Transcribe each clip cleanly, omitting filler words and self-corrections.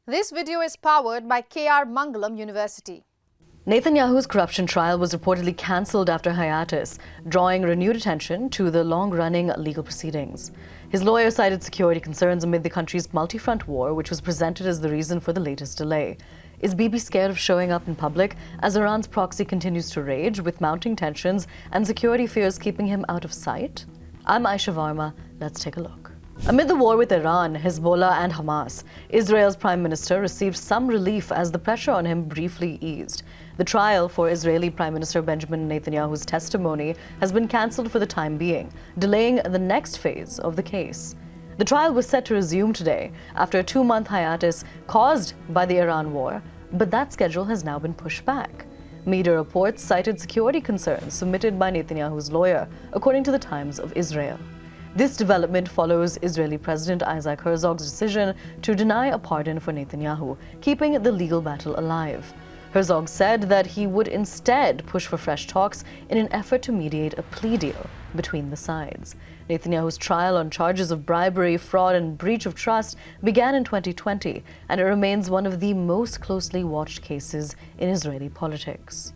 This video is powered by KR Mangalam University. Netanyahu's corruption trial was reportedly cancelled after hiatus, drawing renewed attention to the long-running legal proceedings. His lawyer cited security concerns amid the country's multi-front war, which was presented as the reason for the latest delay. Is Bibi scared of showing up in public as Iran's proxy continues to rage, with mounting tensions and security fears keeping him out of sight? I'm Aisha Varma. Let's take a look. Amid the war with Iran, Hezbollah and Hamas, Israel's prime minister received some relief as the pressure on him briefly eased. The trial for Israeli Prime Minister Benjamin Netanyahu's testimony has been cancelled for the time being, delaying the next phase of the case. The trial was set to resume today after a 2-month hiatus caused by the Iran war, but that schedule has now been pushed back. Media reports cited security concerns submitted by Netanyahu's lawyer, according to the Times of Israel. This development follows Israeli President Herzog's decision to deny a pardon for Netanyahu, keeping the legal battle alive. Herzog said that he would instead push for fresh talks in an effort to mediate a plea deal between the sides. Netanyahu's trial on charges of bribery, fraud, and breach of trust began in 2020, and it remains one of the most closely watched cases in Israeli politics.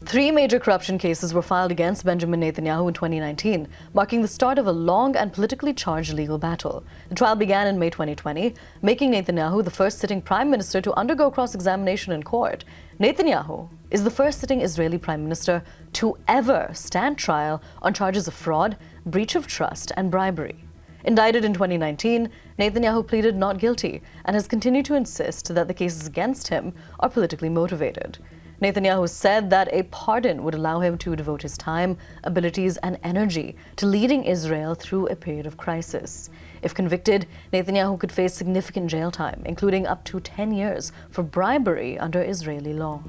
Three major corruption cases were filed against Benjamin Netanyahu in 2019, marking the start of a long and politically charged legal battle. The trial began in May 2020, making Netanyahu the first sitting prime minister to undergo cross-examination in court. Netanyahu is the first sitting Israeli prime minister to ever stand trial on charges of fraud, breach of trust, and bribery. Indicted in 2019, Netanyahu pleaded not guilty and has continued to insist that the cases against him are politically motivated. Netanyahu said that a pardon would allow him to devote his time, abilities, and energy to leading Israel through a period of crisis. If convicted, Netanyahu could face significant jail time, including up to 10 years for bribery under Israeli law.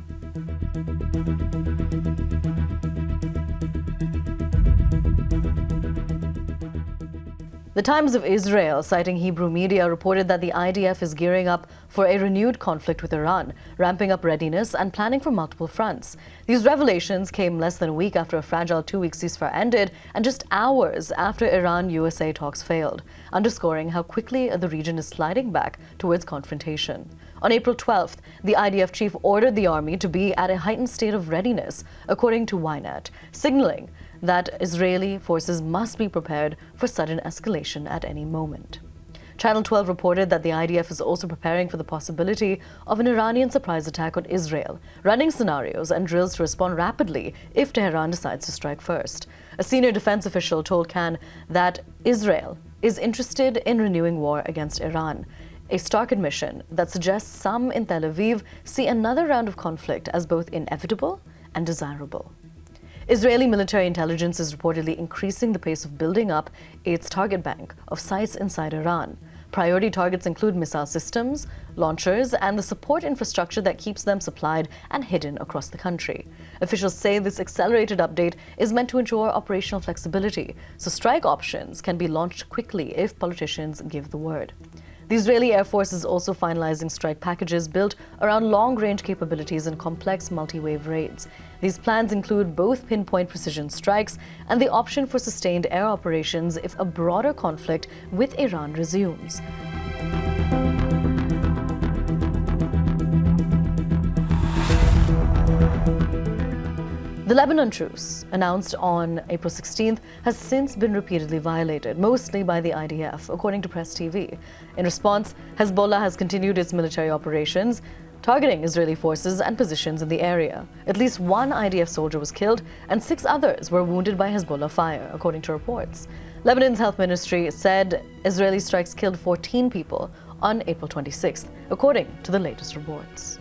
The Times of Israel, citing Hebrew media, reported that the IDF is gearing up for a renewed conflict with Iran, ramping up readiness and planning for multiple fronts. These revelations came less than a week after a fragile 2-week ceasefire ended and just hours after Iran-USA talks failed, underscoring how quickly the region is sliding back towards confrontation. On April 12th, the IDF chief ordered the army to be at a heightened state of readiness, according to Ynet, signaling that Israeli forces must be prepared for sudden escalation at any moment. Channel 12 reported that the IDF is also preparing for the possibility of an Iranian surprise attack on Israel, running scenarios and drills to respond rapidly if Tehran decides to strike first. A senior defense official told Khan that Israel is interested in renewing war against Iran, a stark admission that suggests some in Tel Aviv see another round of conflict as both inevitable and desirable. Israeli military intelligence is reportedly increasing the pace of building up its target bank of sites inside Iran. Priority targets include missile systems, launchers, and the support infrastructure that keeps them supplied and hidden across the country. Officials say this accelerated update is meant to ensure operational flexibility, so strike options can be launched quickly if politicians give the word. The Israeli Air Force is also finalizing strike packages built around long-range capabilities and complex multi-wave raids. These plans include both pinpoint precision strikes and the option for sustained air operations if a broader conflict with Iran resumes. The Lebanon truce, announced on April 16th, has since been repeatedly violated, mostly by the IDF, according to Press TV. In response, Hezbollah has continued its military operations, targeting Israeli forces and positions in the area. At least one IDF soldier was killed, and 6 others were wounded by Hezbollah fire, according to reports. Lebanon's health ministry said Israeli strikes killed 14 people on April 26th, according to the latest reports.